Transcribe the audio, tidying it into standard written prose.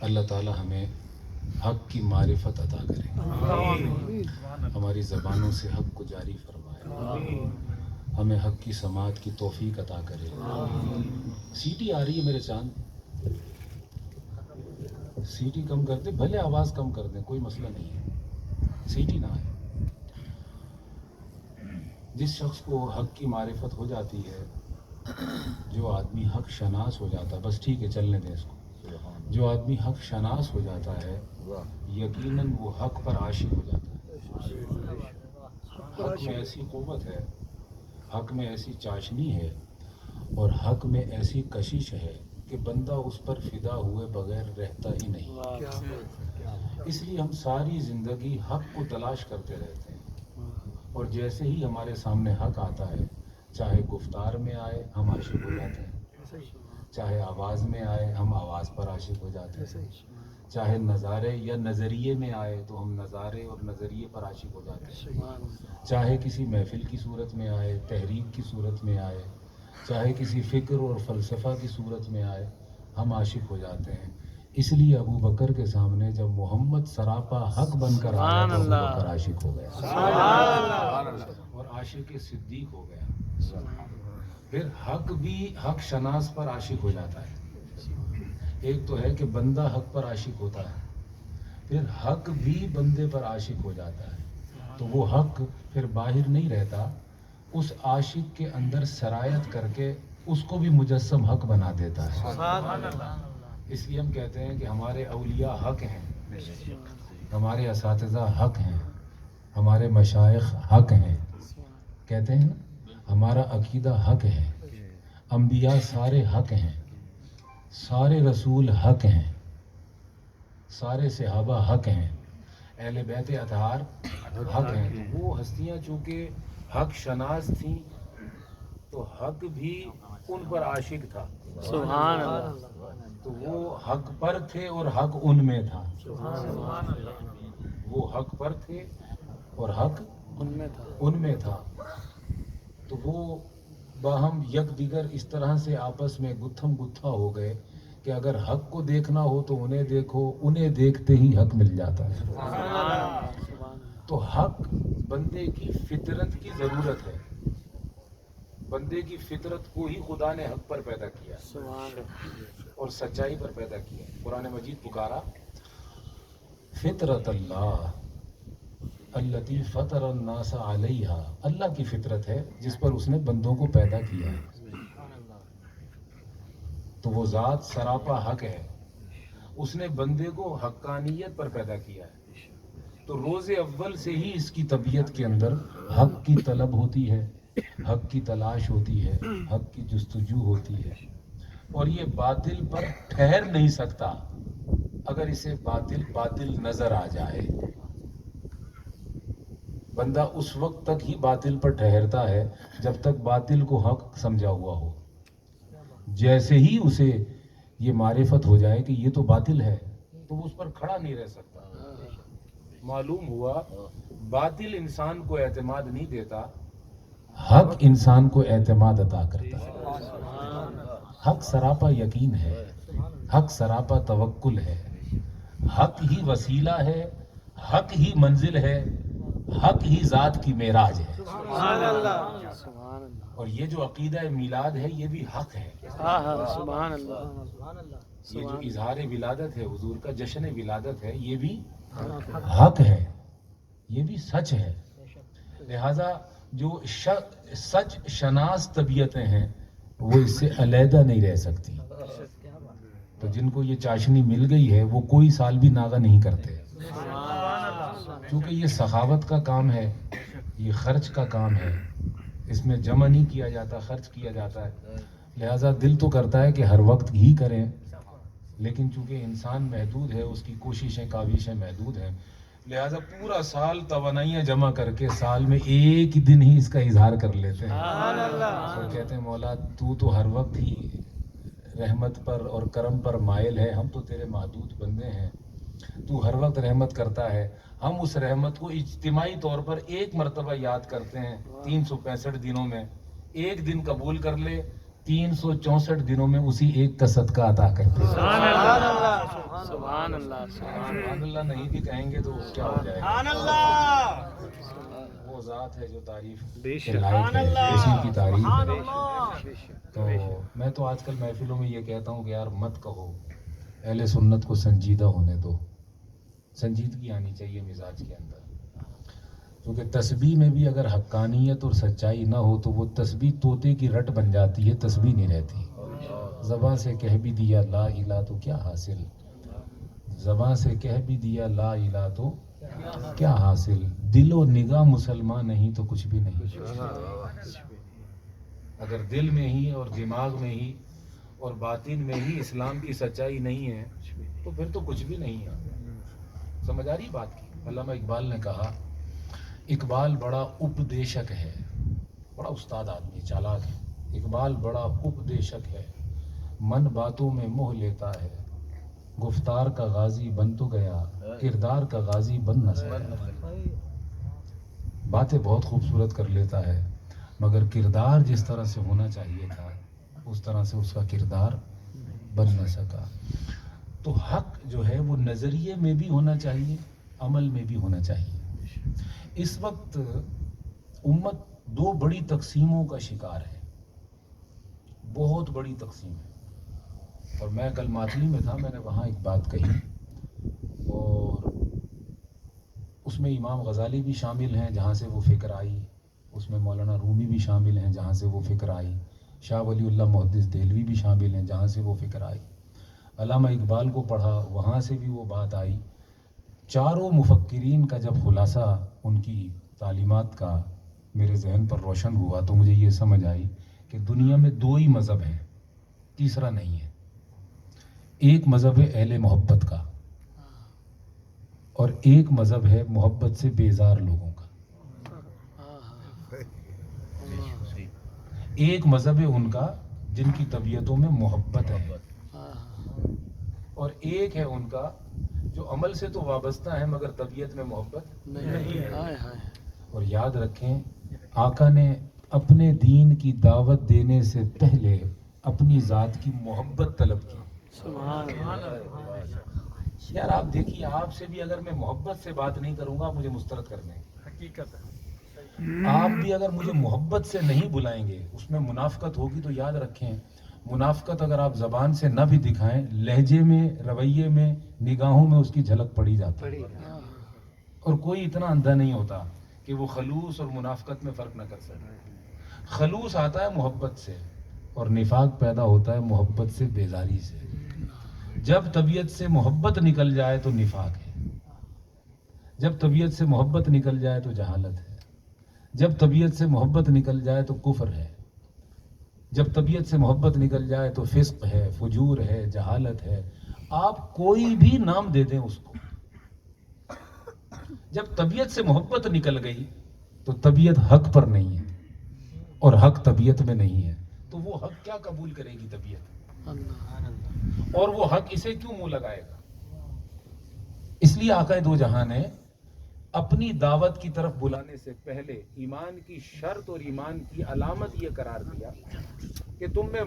اللہ تعالی ہمیں حق کی معرفت عطا کرے، ہماری زبانوں سے حق کو جاری فرمائے، ہمیں حق کی سماعت کی توفیق عطا کرے۔ سیٹی آ رہی ہے میرے چاند، سیٹی کم کر دیں، بھلے آواز کم کر دیں، کوئی مسئلہ نہیں ہے، سیٹی نہ آئے۔ جس شخص کو حق کی معرفت ہو جاتی ہے، جو آدمی حق شناس ہو جاتا ہے، بس ٹھیک ہے چلنے دیں اس کو، جو آدمی حق شناس ہو جاتا ہے یقیناً وہ حق پر عاشق ہو جاتا ہے۔ حق میں ایسی قوت ہے، حق میں ایسی چاشنی ہے اور حق میں ایسی کشش ہے کہ بندہ اس پر فدا ہوئے بغیر رہتا ہی نہیں۔ اس لیے ہم ساری زندگی حق کو تلاش کرتے رہتے ہیں، اور جیسے ہی ہمارے سامنے حق آتا ہے، چاہے گفتار میں آئے ہم عاشق ہو جاتے ہیں، چاہے آواز میں آئے ہم آواز پر عاشق ہو جاتے ہیں، چاہے نظارے یا نظریے میں آئے تو ہم نظارے اور نظریے پر عاشق ہو جاتے ہیں، چاہے کسی محفل کی صورت میں آئے، تحریک کی صورت میں آئے، چاہے کسی فکر اور فلسفہ کی صورت میں آئے، ہم عاشق ہو جاتے ہیں۔ اس لیے ابو بکر کے سامنے جب محمد سراپا حق بن کر آیا تو ابو بکر عاشق ہو گیا اور عاشق صدیق ہو گیا۔ پھر حق بھی حق شناس پر عاشق ہو جاتا ہے۔ ایک تو ہے کہ بندہ حق پر عاشق ہوتا ہے، پھر حق بھی بندے پر عاشق ہو جاتا ہے، تو وہ حق پھر باہر نہیں رہتا، اس عاشق کے اندر سرایت کر کے اس کو بھی مجسم حق بنا دیتا ہے۔ اس لیے ہم کہتے ہیں کہ ہمارے اولیاء حق ہیں، ہمارے اساتذہ حق ہیں، ہمارے مشائخ حق ہیں، کہتے ہیں نا ہمارا عقیدہ حق ہے، انبیاء سارے حق ہیں، سارے رسول حق ہیں، سارے صحابہ حق ہیں، اہل بیت اطہار حق ہیں۔ تو وہ ہستیاں چونکہ حق شناس تھیں تو حق بھی ان پر عاشق تھا، سبحان اللہ۔ تو وہ حق پر تھے اور حق ان میں تھا، وہ حق پر تھے اور حق ان میں تھا، تو وہ باہم یک دیگر اس طرح سے آپس میں گتھم گتھا ہو گئے کہ اگر حق کو دیکھنا ہو تو انہیں دیکھو، انہیں دیکھتے ہی حق مل جاتا ہے۔ تو حق بندے کی فطرت کی ضرورت ہے، بندے کی فطرت کو ہی خدا نے حق پر پیدا کیا اور سچائی پر پیدا کیا۔ قرآن مجید پکارا فطرت اللہ التی فطر الناس علیہا، اللہ کی فطرت ہے جس پر اس نے بندوں کو پیدا کیا ہے، تو وہ ذات سراپا حق ہے، اس نے بندے کو حقانیت پر پیدا کیا ہے، تو روز اول سے ہی اس کی طبیعت کے اندر حق کی طلب ہوتی ہے، حق کی تلاش ہوتی ہے، حق کی جستجو ہوتی ہے، اور یہ باطل پر ٹھہر نہیں سکتا اگر اسے باطل باطل نظر آ جائے۔ بندہ اس وقت تک ہی باطل پر ٹھہرتا ہے جب تک باطل کو حق سمجھا ہوا ہو، جیسے ہی اسے یہ معرفت ہو جائے کہ یہ تو باطل ہے تو وہ اس پر کھڑا نہیں رہ سکتا۔ معلوم ہوا باطل انسان کو اعتماد نہیں دیتا، حق انسان کو اعتماد عطا کرتا ہے۔ حق سراپا یقین ہے، حق سراپا توکل ہے، حق ہی وسیلہ ہے، حق ہی منزل ہے، حق ہی ذات کی معراج ہے۔ اور یہ جو عقیدہ میلاد ہے یہ بھی حق ہے، سبحان اللہ۔ یہ جو اظہار ولادت ہے، حضور کا جشن ولادت ہے، یہ بھی حق ہے، یہ بھی سچ ہے۔ لہذا جو سچ شناس طبیعتیں ہیں وہ اس سے علیحدہ نہیں رہ سکتی، تو جن کو یہ چاشنی مل گئی ہے وہ کوئی سال بھی ناغہ نہیں کرتے، کیونکہ یہ سخاوت کا کام ہے، یہ خرچ کا کام ہے، اس میں جمع نہیں کیا جاتا، خرچ کیا جاتا ہے۔ لہذا دل تو کرتا ہے کہ ہر وقت ہی کریں، لیکن چونکہ انسان محدود ہے، اس کی کوششیں کاوشیں محدود ہیں، لہذا پورا سال توانائیاں جمع کر کے سال میں ایک ہی دن ہی اس کا اظہار کر لیتے ہیں اور کہتے ہیں مولا تو ہر وقت ہی رحمت پر اور کرم پر مائل ہے، ہم تو تیرے محدود بندے ہیں، تو ہر وقت رحمت کرتا ہے، ہم اس رحمت کو اجتماعی طور پر ایک مرتبہ یاد کرتے ہیں 365 دنوں میں، ایک دن قبول کر لے 364 دنوں میں اسی ایک کا صدقہ عطا کرتے ہیں۔ سبحان اللہ سبحان اللہ نہیں بھی کہیں گے تو کیا ہو جائے گا؟ سبحان اللہ وہ ذات ہے جو تعریف بے کے شک لائق ہے، اسی کی تعریف سبحان ہے۔ اللہ تو میں تو آج کل محفلوں میں یہ کہتا ہوں کہ یار مت کہو، اہل سنت کو سنجیدہ ہونے دو، سنجیدگی آنی چاہیے مزاج کے اندر، کیونکہ تسبیح میں بھی اگر حقانیت اور سچائی نہ ہو تو وہ تسبیح طوطے کی رٹ بن جاتی ہے، تسبیح نہیں رہتی۔ زباں سے کہہ بھی دیا لا الہ تو کیا حاصل، زباں سے کہہ بھی دیا لا الہ تو کیا حاصل، دل و نگاہ مسلمان نہیں تو کچھ بھی نہیں۔ اگر دل میں ہی اور دماغ میں ہی اور باطن میں ہی اسلام کی سچائی نہیں ہے تو پھر تو کچھ بھی نہیں ہے۔ سمجھ آ رہی بات کی؟ علامہ اقبال نے کہا اقبال بڑا اپدیشک ہے، بڑا استاد آدمی، چالاک ہے۔ اقبال بڑا اپدیشک ہے، من باتوں میں موہ لیتا ہے، گفتار کا غازی بن تو گیا، کردار کا غازی بن نہ سکا۔ باتیں بہت خوبصورت کر لیتا ہے مگر کردار جس طرح سے ہونا چاہیے تھا اس طرح سے اس کا کردار بن نہ سکا۔ تو حق جو ہے وہ نظریے میں بھی ہونا چاہیے، عمل میں بھی ہونا چاہیے۔ اس وقت امت دو بڑی تقسیموں کا شکار ہے، بہت بڑی تقسیم ہے، اور میں کل ماتلی میں تھا، میں نے وہاں ایک بات کہی، اور اس میں امام غزالی بھی شامل ہیں جہاں سے وہ فکر آئی، اس میں مولانا رومی بھی شامل ہیں جہاں سے وہ فکر آئی، شاہ ولی اللہ محدث دہلوی بھی شامل ہیں جہاں سے وہ فکر آئی، علامہ اقبال کو پڑھا وہاں سے بھی وہ بات آئی۔ چاروں مفکرین کا جب خلاصہ ان کی تعلیمات کا میرے ذہن پر روشن ہوا تو مجھے یہ سمجھ آئی کہ دنیا میں دو ہی مذہب ہیں، تیسرا نہیں ہے۔ ایک مذہب ہے اہل محبت کا اور ایک مذہب ہے محبت سے بیزار لوگوں کا۔ ایک مذہب ہے ان کا جن کی طبیعتوں میں محبت ہے، اور ایک ہے ان کا جو عمل سے تو وابستہ ہے مگر طبیعت میں محبت نہیں ہے۔ اور یاد رکھیں آقا نے اپنے دین کی دعوت دینے سے پہلے اپنی ذات کی محبت طلب کی۔ سبحان اللہ یار آپ دیکھیے، آپ سے بھی اگر میں محبت سے بات نہیں کروں گا مجھے مسترد کر دیں، حقیقت ہے۔ آپ بھی اگر مجھے محبت سے نہیں بلائیں گے اس میں منافقت ہوگی۔ تو یاد رکھیں منافقت اگر آپ زبان سے نہ بھی دکھائیں، لہجے میں، رویے میں، نگاہوں میں اس کی جھلک پڑی جاتی ہے، اور کوئی اتنا اندھا نہیں ہوتا کہ وہ خلوص اور منافقت میں فرق نہ کر سکے۔ خلوص آتا ہے محبت سے اور نفاق پیدا ہوتا ہے محبت سے بیزاری سے۔ جب طبیعت سے محبت نکل جائے تو نفاق ہے، جب طبیعت سے محبت نکل جائے تو جہالت ہے، جب طبیعت سے محبت نکل جائے تو کفر ہے، جب طبیعت سے محبت نکل جائے تو فسق ہے، فجور ہے، جہالت ہے، آپ کوئی بھی نام دے دیں اس کو۔ جب طبیعت سے محبت نکل گئی تو طبیعت حق پر نہیں ہے اور حق طبیعت میں نہیں ہے، تو وہ حق کیا قبول کرے گی طبیعت، اور وہ حق اسے کیوں منہ لگائے گا؟ اس لیے آقا دو جہاں نے اپنی دعوت کی طرف بلانے سے پہلے ایمان کی شرط اور ایمان کی علامت یہ قرار دیا کہ تم میں